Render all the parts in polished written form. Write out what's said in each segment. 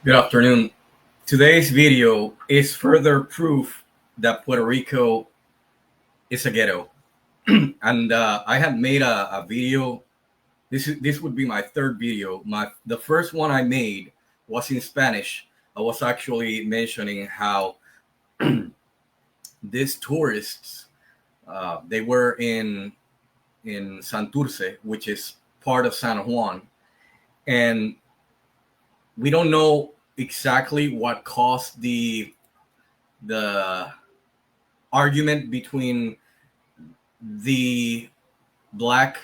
Good afternoon. Today's video is further proof that Puerto Rico is a ghetto. And I had made a video. This would be my third video. The first one I made was in Spanish. I was actually mentioning how these tourists they were in Santurce, which is part of San Juan, and we don't know exactly what caused the argument between the black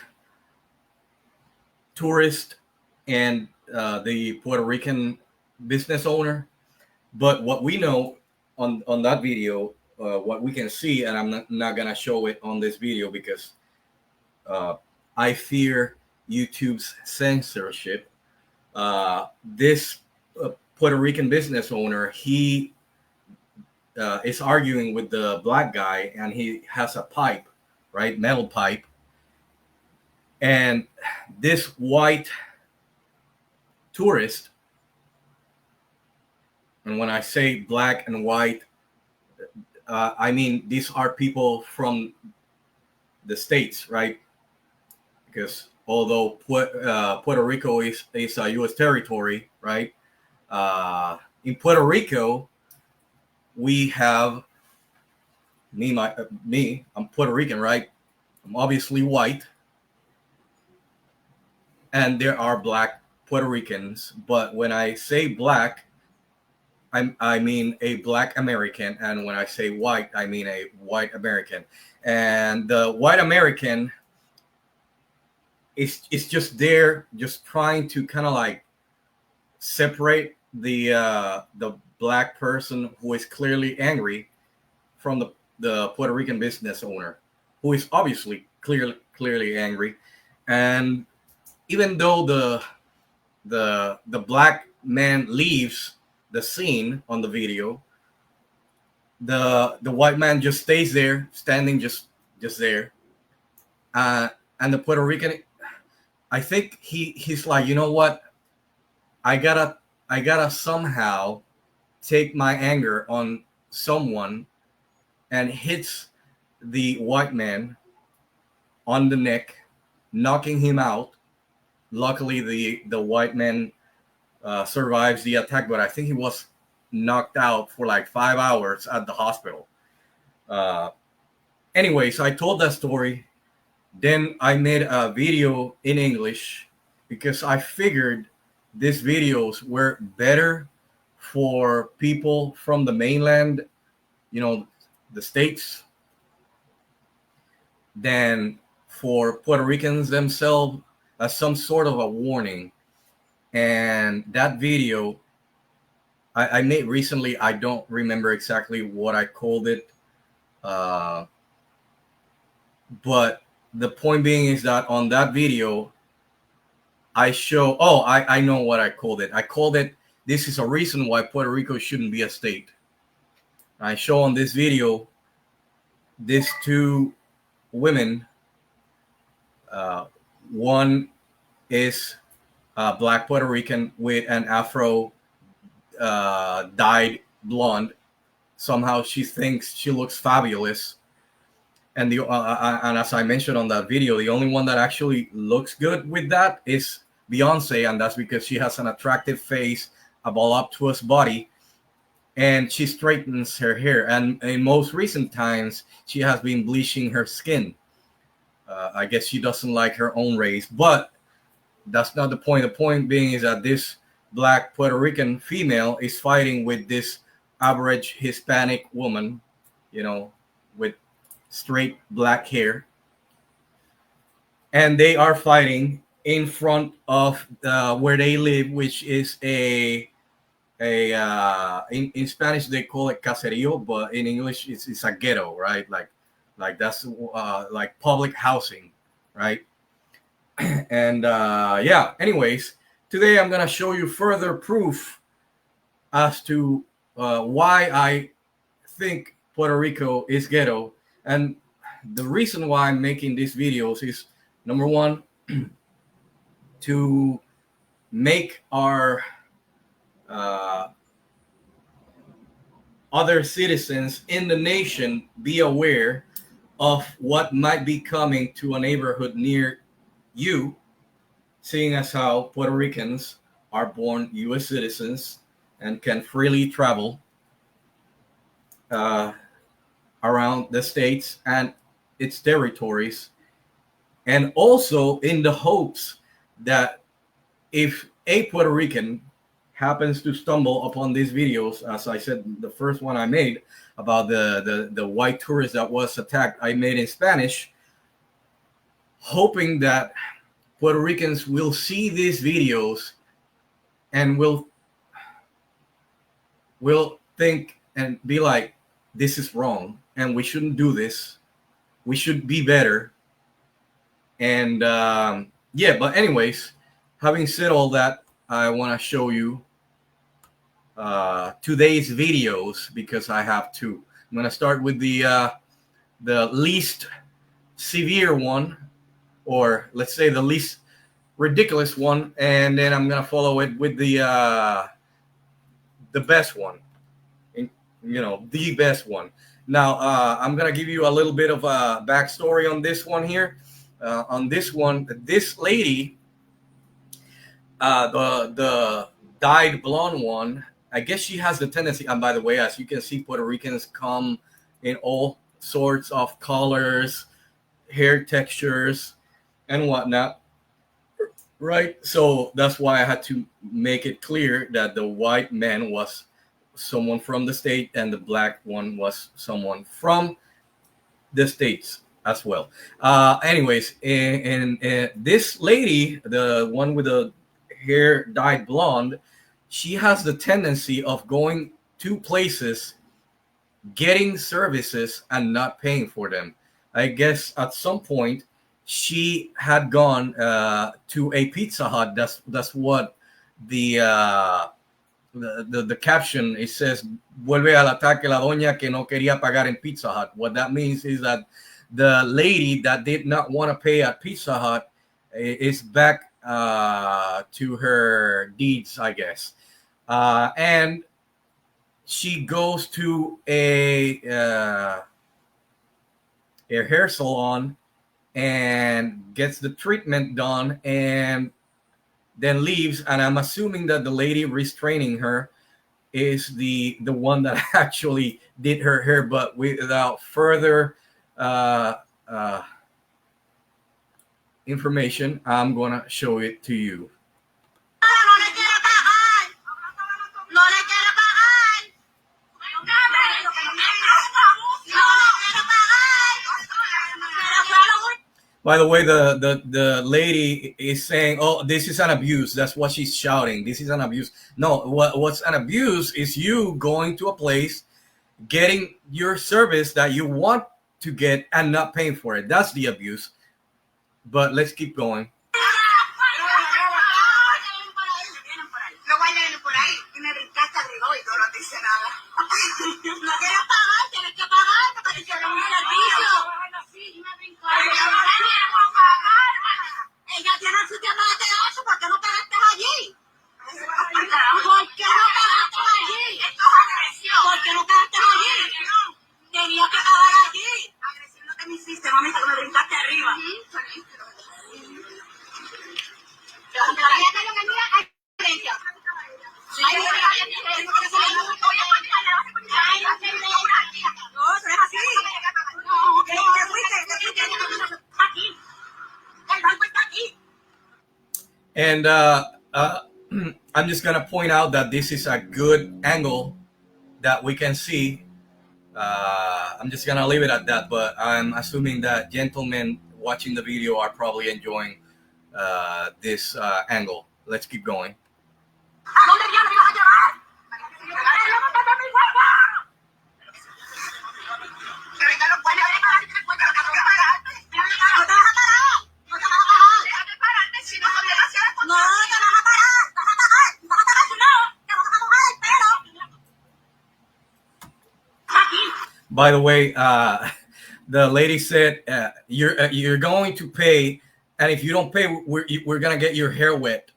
tourist and the Puerto Rican business owner. But what we know on that video, what we can see, and I'm not gonna show it on this video because uh, I fear YouTube's censorship. This Puerto Rican business owner, he is arguing with the black guy, and he has a pipe, right, metal pipe, and this white tourist, and when I say black and white, I mean these are people from the states, right? Because although Puerto Rico is a U.S. territory, right? In Puerto Rico, we have me. I'm Puerto Rican, right? I'm obviously white, and there are black Puerto Ricans. But when I say black, I mean a black American, and when I say white, I mean a white American. And the white American is just there, just trying to kind of like separate the black person who is clearly angry from the Puerto Rican business owner, who is obviously clearly angry. And even though the black man leaves the scene on the video, the white man just stays there, standing just there. And the Puerto Rican, I think he's like, you know what? I gotta somehow take my anger on someone, and hits the white man on the neck, knocking him out. Luckily, the white man survives the attack, but I think he was knocked out for like 5 hours at the hospital. Uh, anyway, so I told that story. Then I made a video in English because I figured these videos were better for people from the mainland, the states, than for Puerto Ricans themselves, as some sort of a warning. And that video I made recently, I don't remember exactly what I called it. Uh, but the point being is that on that video, I know what I called it. I called it, "This is a reason why Puerto Rico shouldn't be a state." I show on this video these two women. Uh, One is black Puerto Rican with an afro, dyed blonde. Somehow she thinks she looks fabulous. And as I mentioned on that video, the only one that actually looks good with that is Beyonce, and that's because she has an attractive face, a voluptuous body, and she straightens her hair. And in most recent times, she has been bleaching her skin. I guess she doesn't like her own race, but that's not the point. The point being is that this black Puerto Rican female is fighting with this average Hispanic woman, you know, with straight black hair, and they are fighting in front of where they live, which is in Spanish they call it caserío, but in English it's a ghetto, right? Like that's like public housing, right? And yeah. Anyways, today I'm gonna show you further proof as to why I think Puerto Rico is ghetto. And the reason why I'm making these videos is, number one, to make our uh, other citizens in the nation be aware of what might be coming to a neighborhood near you, seeing as how Puerto Ricans are born U.S. citizens and can freely travel uh, around the states and its territories, and also in the hopes that if a Puerto Rican happens to stumble upon these videos, as I said, the first one I made about the white tourist that was attacked, I made in Spanish, hoping that Puerto Ricans will see these videos and will think and be like, this is wrong and we shouldn't do this. We should be better. And yeah, but anyways, having said all that, I want to show you today's videos because I have two. I'm going to start with the least severe one, or let's say the least ridiculous one, and then I'm going to follow it with the best one, the best one. Now, I'm going to give you a little bit of a backstory on this one here. On this one, this lady, the dyed blonde one, I guess she has the tendency, and by the way, as you can see, Puerto Ricans come in all sorts of colors, hair textures, and whatnot, right? So that's why I had to make it clear that the white man was someone from the state and the black one was someone from the states as well. Anyways, and this lady, the one with the hair dyed blonde, she has the tendency of going to places, getting services and not paying for them. I guess at some point she had gone to a Pizza Hut. That's what the caption, it says, vuelve al ataque la doña que no quería pagar en Pizza Hut. What that means is that the lady that did not want to pay at Pizza Hut is back to her deeds, I guess. And she goes to a hair salon and gets the treatment done and then leaves. And I'm assuming that the lady restraining her is the one that actually did her hair. But without further information, I'm gonna show it to you. By the way, the lady is saying, "Oh, this is an abuse." That's what she's shouting. This is an abuse. No, what's an abuse is you going to a place, getting your service that you want to get and not paying for it. That's the abuse. But let's keep going. And I'm just going to point out that this is a good angle that we can see. I'm just going to leave it at that, but I'm assuming that gentlemen watching the video are probably enjoying this angle. Let's keep going. By the way, the lady said, you're going to pay, and if you don't pay, we're gonna get your hair wet.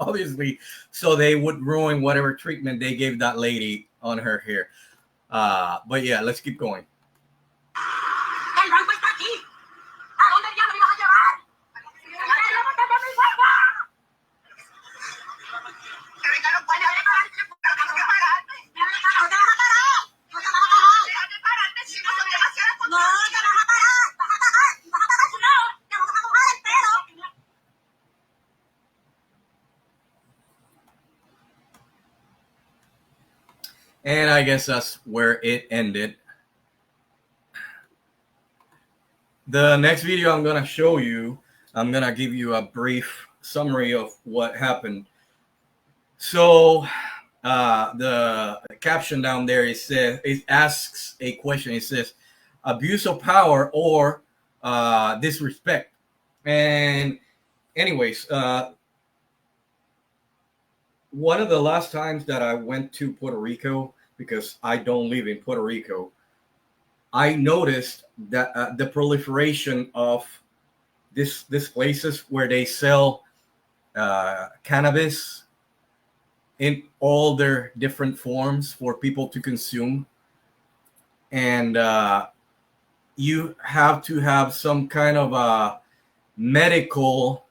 obviously, so they would ruin whatever treatment they gave that lady on her hair. But yeah, let's keep going. El banco está aquí. ¿A dónde diablos me vas a llevar? Ricardo, puede pararte porque no tengo que pararme. No te vas a parar. No te vas a parar. Déjame pararme si no son demasiadas cosas. No te vas a parar. Vas a pagar. Vas a pagar si no. Te vas a mojar el pelo. And I guess that's where it ended. The next video I'm going to show you, I'm going to give you a brief summary of what happened. So the caption down there, it asks a question. It says, abuse of power or disrespect. And anyways, one of the last times that I went to Puerto Rico, because I don't live in Puerto Rico, I noticed that the proliferation of these places where they sell cannabis in all their different forms for people to consume. And you have to have some kind of a medical,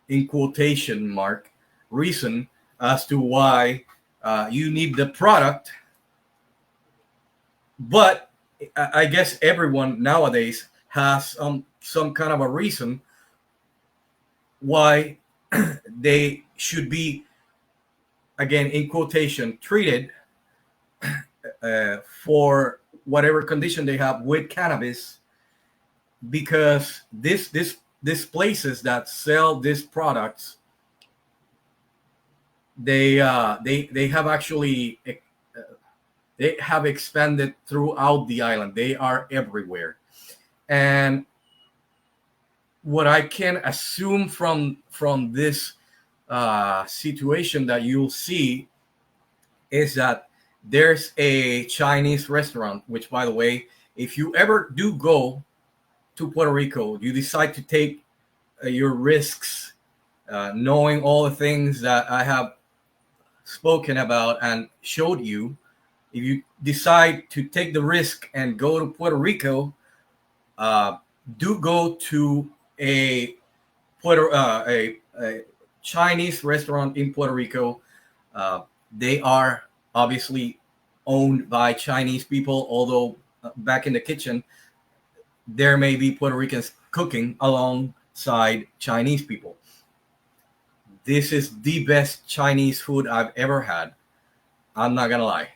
in quotation mark, reason as to why you need the product. But I guess everyone nowadays has some kind of a reason why they should be, again, in quotation, treated for whatever condition they have with cannabis, because these places that sell these products, they have actually they have expanded throughout the island. They are everywhere. And what I can assume from this situation that you'll see is that there's a Chinese restaurant, which, by the way, if you ever do go to Puerto Rico, you decide to take your risks, knowing all the things that I have spoken about and showed you. If you decide to take the risk and go to Puerto Rico, do go to a Chinese restaurant in Puerto Rico. They are obviously owned by Chinese people, although back in the kitchen, there may be Puerto Ricans cooking alongside Chinese people. This is the best Chinese food I've ever had. I'm not gonna lie.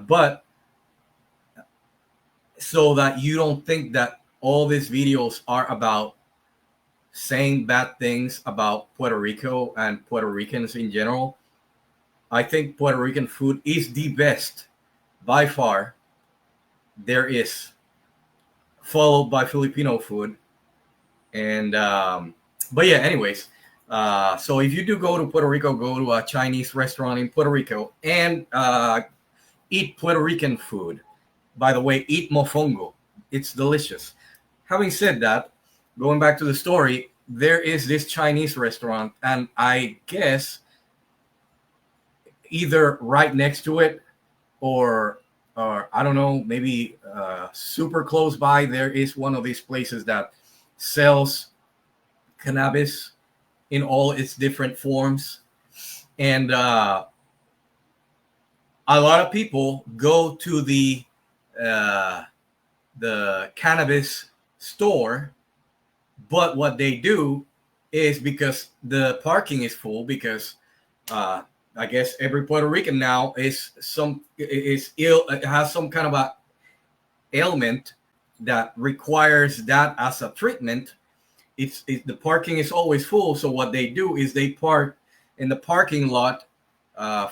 But so that you don't think that all these videos are about saying bad things about Puerto Rico and Puerto Ricans in general, I think Puerto Rican food is the best by far there is, followed by Filipino food. And but yeah, anyways, so if you do go to Puerto Rico, go to a Chinese restaurant in Puerto Rico and eat Puerto Rican food. By the way, eat mofongo. It's delicious. Having said that, going back to the story, there is this Chinese restaurant, and I guess either right next to it or I don't know, maybe super close by, there is one of these places that sells cannabis in all its different forms. And a lot of people go to the cannabis store, but what they do is, because the parking is full, because I guess every Puerto Rican now is ill, has some kind of a ailment that requires that as a treatment. The parking is always full, so what they do is they park in the parking lot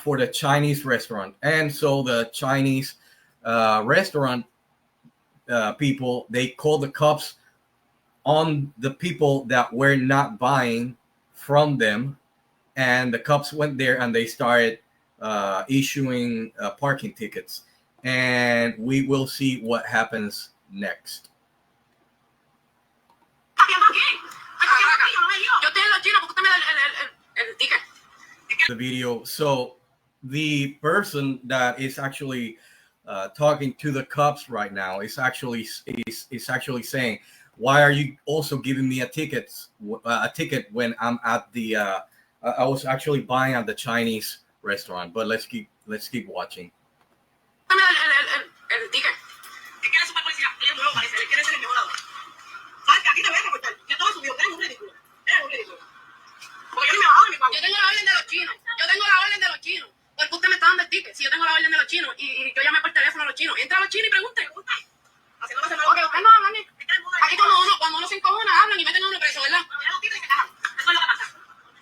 for the Chinese restaurant, and so the Chinese restaurant people, they call the cops on the people that were not buying from them, and the cops went there and they started issuing parking tickets, and we will see what happens next. Yo estoy en la China porque usted me da el ticket. the video. So the person that is actually talking to the cops right now is actually saying, "Why are you also giving me a ticket when I'm at the I was actually buying at the Chinese restaurant?" But let's keep watching. Dame el ticket. Es que eres super policía. Él es nuevo, parece. Él quiere ser el mejor ahora. ¿Sabes que aquí te voy a reportar? Ya todo subió. Eres un ridículo. Eres un ridículo. Porque yo ni me bajaba mi pago. Yo tengo la orden de los chinos. Yo tengo la orden de los chinos. Porque usted me está dando el ticket. Si yo tengo la orden de los chinos y yo llamé por teléfono a los chinos. Entra a los chinos y pregunte. Haciendo cosas malas. Porque usted no hablan. Aquí cuando uno se encojona, hablan y meten a uno preso, ¿verdad? Pero ya los tickets se cagan. Eso es lo que pasa.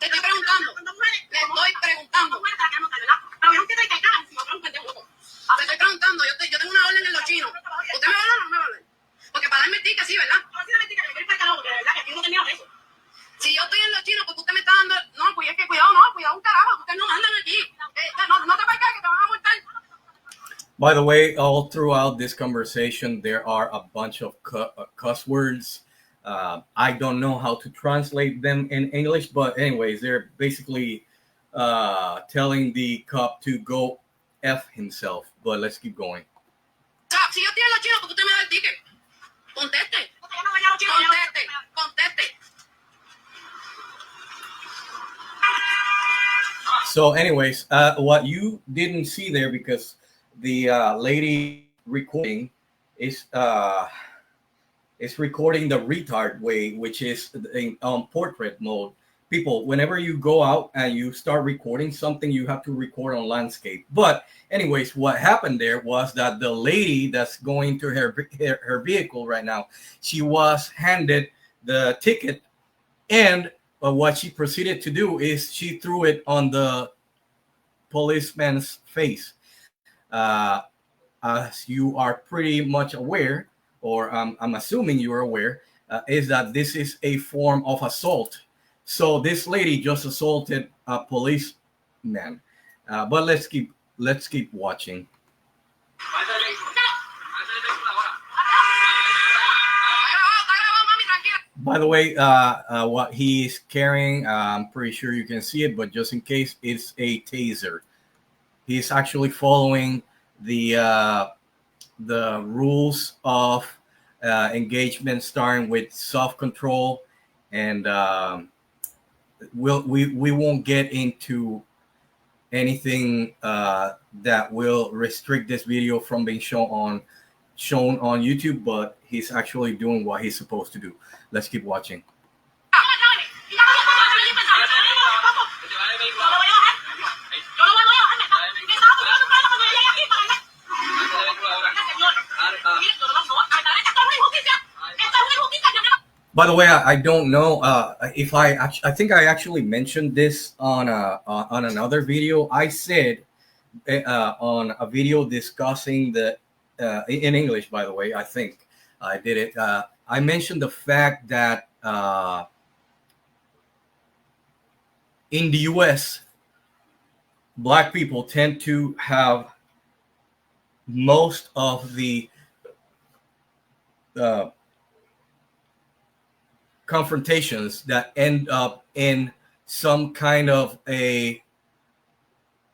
Te estoy preguntando. Le estoy preguntando. Pero yo no quiero que cagan si me un pendejo loco. Te estoy preguntando. Yo tengo una orden en los chinos. ¿Usted me va a hablar o no me va a hablar? Porque para darme el ticket, sí, ¿verdad? No, sí, dame el ticket. Yo quiero ir para el carajo, porque de verdad que aquí no tenía eso. Si yo estoy en los chinos, porque usted me está dando. No, pues es que cuidado un carajo. Ustedes no mandan aquí. No te vayas, que te van a multar. By the way, all throughout this conversation, there are a bunch of cuss words. I don't know how to translate them in English, but anyways, they're basically telling the cop to go F himself. But let's keep going. Si yo estoy en los chinos, porque usted me da el ticket. Conteste. Conteste. So, anyways, what you didn't see there, because the lady recording is recording the retard way, which is in portrait mode. People, whenever you go out and you start recording something, you have to record on landscape. But anyways, what happened there was that the lady that's going to her vehicle right now, she was handed the ticket, and what she proceeded to do is she threw it on the policeman's face. As you are pretty much aware, or I'm assuming you are aware, is that this is a form of assault. So this lady just assaulted a policeman. But let's keep watching. By the way, what he's carrying, I'm pretty sure you can see it, but just in case, it's a taser. He's actually following the rules of engagement, starting with self-control, and we won't get into anything that will restrict this video from being shown on YouTube, but he's actually doing what he's supposed to do. Let's keep watching. By the way, I don't know if I think I actually mentioned this on another video. I said on a video discussing the in English, by the way, I think I did it. I mentioned the fact that in the U.S., Black people tend to have most of the confrontations that end up in some kind of a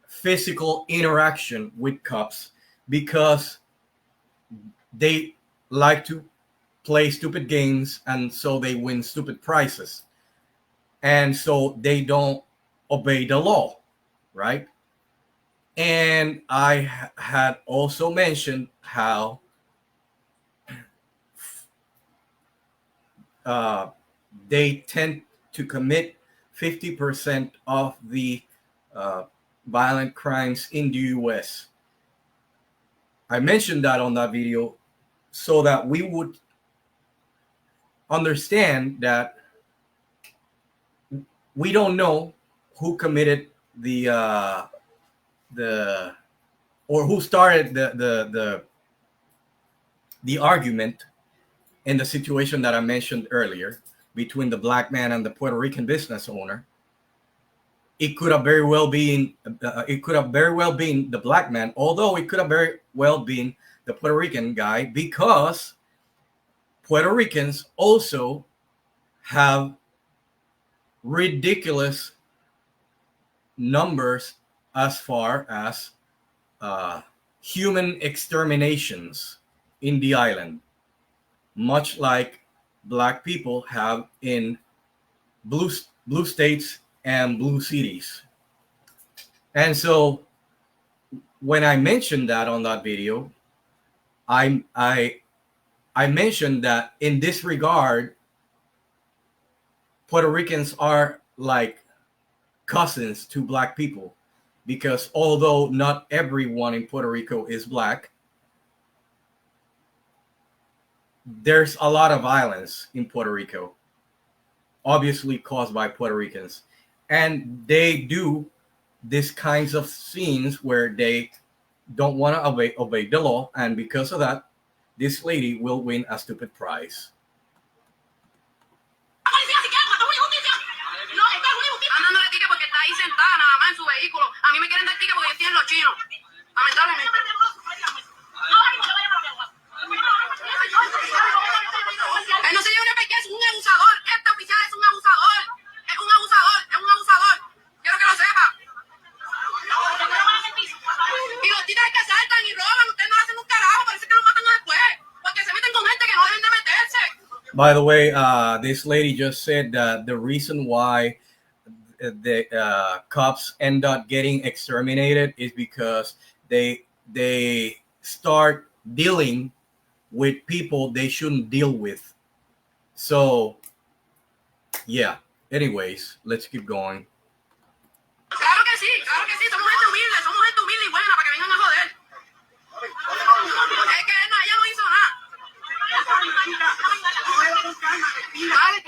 physical interaction with cops, because they like to play stupid games, and so they win stupid prizes, and so they don't obey the law, right? And I had also mentioned how they tend to commit 50% of the violent crimes in the US. I mentioned that on that video so that we would understand that we don't know who committed or who started the argument in the situation that I mentioned earlier between the black man and the Puerto Rican business owner. It could have very well been the black man, although it could have very well been the Puerto Rican guy, because Puerto Ricans also have ridiculous numbers as far as human exterminations in the island, much like black people have in blue states and blue cities. And so when I mentioned that on that video, I mentioned that in this regard, Puerto Ricans are like cousins to black people, because although not everyone in Puerto Rico is black, there's a lot of violence in Puerto Rico, obviously caused by Puerto Ricans. And they do these kinds of scenes where they don't want to obey the law. And because of that, this lady will win a stupid prize. By the way, this lady just said that the reason why the cops end up getting exterminated is because they start dealing with people they shouldn't deal with. So, yeah. Anyways, let's keep going. Claro que sí, somos gente humilde y buena para que vengan a joder. Es que ella no hizo nada. Dale,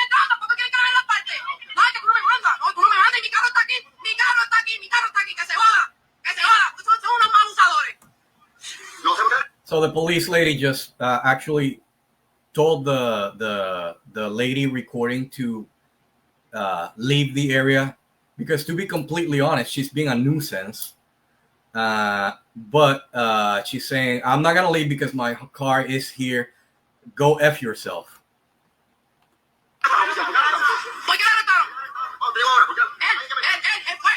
tampoco quieren caer en las partes. No, es que tú no me mandas. No, tú no me mandas y mi carro está aquí, que se joda. Son unos abusadores. So the police lady just actually told the lady recording to leave the area, because to be completely honest, she's being a nuisance. But she's saying, I'm not gonna leave because my car is here. Go F yourself. ¿Por qué la arrestaron? Él fue.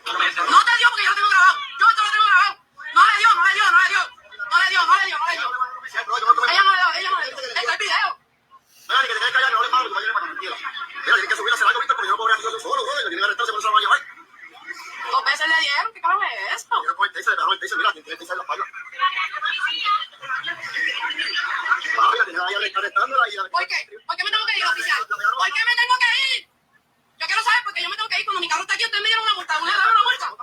No te dio porque yo lo tengo grabado. Yo esto lo tengo grabado. No le dio. Ella no le dio. Está el video. Mira, ni que te quedes callado, no le pago, que vaya para tranquila. Mira, tiene que subir a hacer algo, Víctor, porque yo no puedo reaccionar solo, brother. Tiene que arrestarse, por eso la van a llevar. 2 veces le dieron, ¿qué carajo es eso? Quiero poner taser, mira, tiene que taser en la espalda. Mira, tiene ahí arrestándola y... ¿Por qué? ¿Por qué me tengo que ir, oficial? ¿Por qué me tengo que ir? Yo quiero saber por qué yo me tengo que ir. Cuando mi carro está aquí, ustedes me dieron una multa. ¿Ustedes me dieron una multa? No, es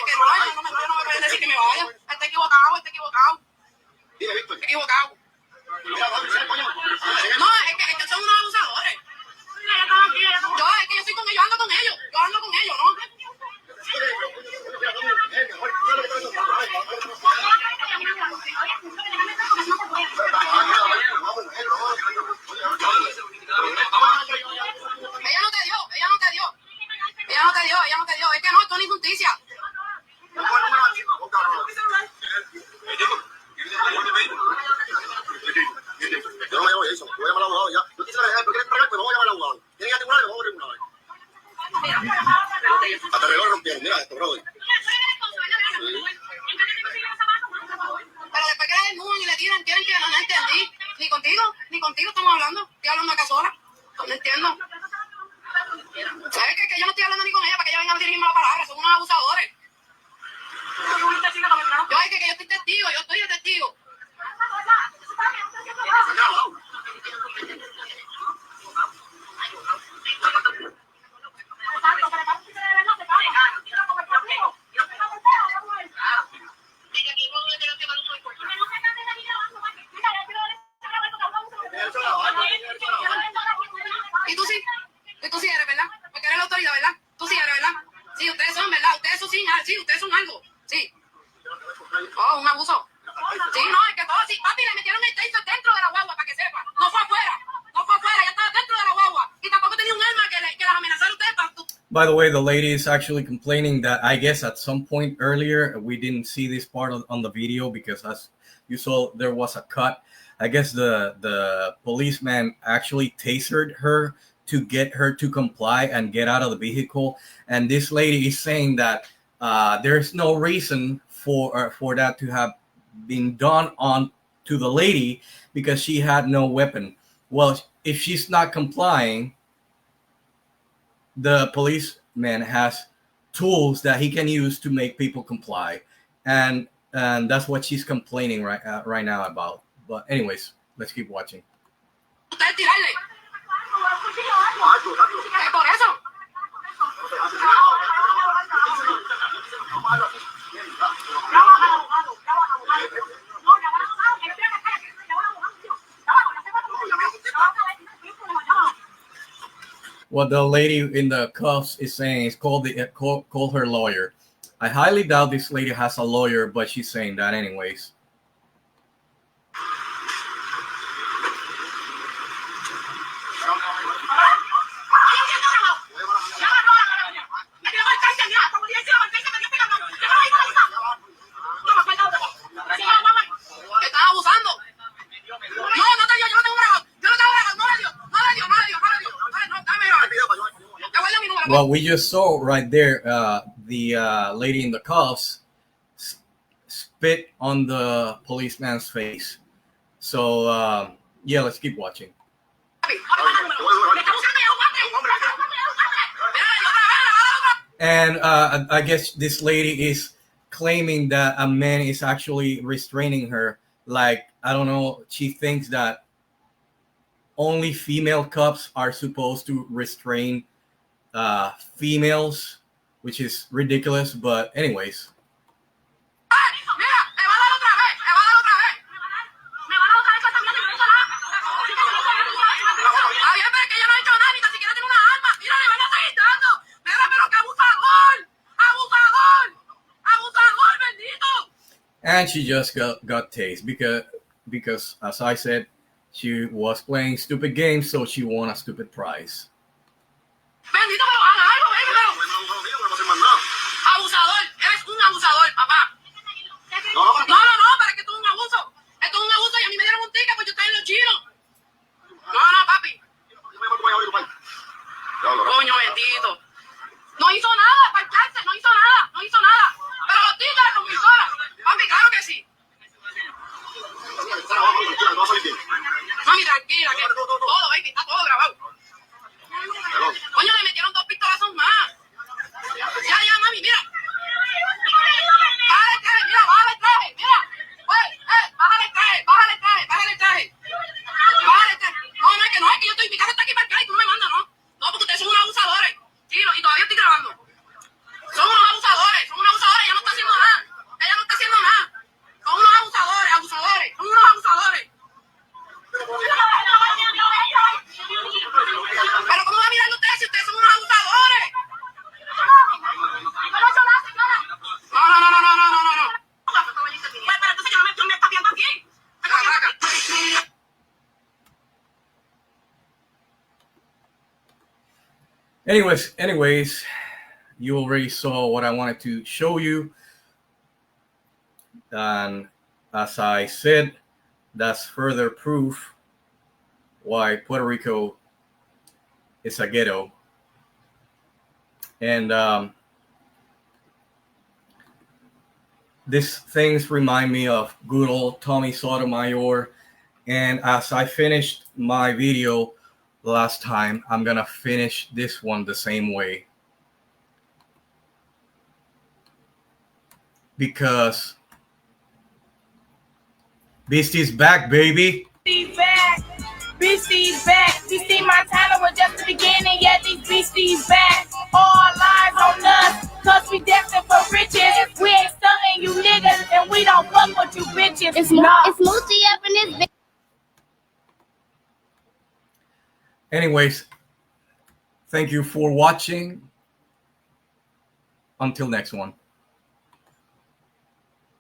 que no me pueden decir que me vaya. Está equivocado. Dime, Víctor. Equivocado. Mira, coño. No, es que son unos abusadores. Es que yo estoy con ellos, ando con ellos, ¿no? Ella no te dio. Es que no, esto no es injusticia. Yo no me llamo Jason, voy a llamar al abogado ya. Yo quisiera dejar, pero quieres pagar, pues vamos a llamar al abogado. Tienen que asegurar y vamos a tribunal. Hasta el reloj rompieron, mira esto, brother. Pero después que le desnudan y le tiran, quieren que no entendí. Ni contigo estamos hablando. Estoy hablando acá sola. No entiendo. ¿Sabes qué? Que yo no estoy hablando ni con ella para que ella venga a dirigirme la palabra. Son unos abusadores. Yo estoy testigo, yo estoy de testigo. Y tú sí eres, ¿verdad? Porque eres la autoridad, ¿verdad? Tú sí eres, ¿verdad? Sí, ustedes son, ¿verdad? Ustedes son algo. Sí. Oh, un abuso. Sí, no, es que todo así. Papi, le metieron el taser dentro de la guagua, para que sepa. No fue afuera, ya estaba dentro de la guagua. Y tampoco tenía un arma que las amenazara a ustedes para... By the way, the lady is actually complaining that I guess at some point earlier, we didn't see this part on the video because as you saw, there was a cut. I guess the policeman actually tasered her to get her to comply and get out of the vehicle. And this lady is saying that there's no reason for that to have been done on to the lady because she had no weapon. Well, if she's not complying, the policeman has tools that he can use to make people comply, and that's what she's complaining right now about. But anyways, let's keep watching. Ustedes tirarle. Por eso. What the lady in the cuffs is saying is call her lawyer. I highly doubt this lady has a lawyer, but she's saying that anyways. Están abusando. No, no te dio, yo no tengo grabado. Yo no tengo grabado, no le dio. Well, we just saw right there the lady in the cuffs spit on the policeman's face. So yeah, let's keep watching. And I guess this lady is claiming that a man is actually restraining her. Like, I don't know, she thinks that only female cops are supposed to restrain females, which is ridiculous. But anyways. And she just got tased because as I said, she was playing stupid games, so she won a stupid prize. Bendito, pero haga algo, baby, pero... Abusador, eres un abusador, papá. No, pero es que esto es un abuso. Esto es un abuso y a mí me dieron un ticket porque yo estoy en los chinos. No, papi. Coño, bendito. No hizo nada, parcharse, no hizo nada. Pero los títeres con pistola. Papi, claro que sí. Mami, tranquila, que todo, baby, está todo grabado. Coño, me metieron 2 pistolazos más. Ya, mami, mira. Bájale el traje, mira, bájale el traje, mira. Bájale el traje. Bájale el traje. No, es que yo estoy, mi casa está aquí para acá y tú no me mandas, ¿no? No, porque ustedes son unos abusadores. Sí, y todavía estoy grabando. Son unos abusadores, ella no está haciendo nada. Son unos abusadores. Pero ¿cómo va a mirar ustedes si ustedes son unos abusadores? No. Pero entonces yo me está viendo aquí. Anyways, you already saw what I wanted to show you. And as I said, that's further proof why Puerto Rico is a ghetto. And these things remind me of good old Tommy Sotomayor. And as I finished my video last time, I'm gonna finish this one the same way. Because Beastie's back, baby. Beasties back. You see, my talent was just the beginning. Yeah, these beasties back. All lies on us, cause we destined for riches. We ain't stunting you niggas, and we don't fuck with you bitches. It's Moosey up in this. Anyways, thank you for watching. Until next one.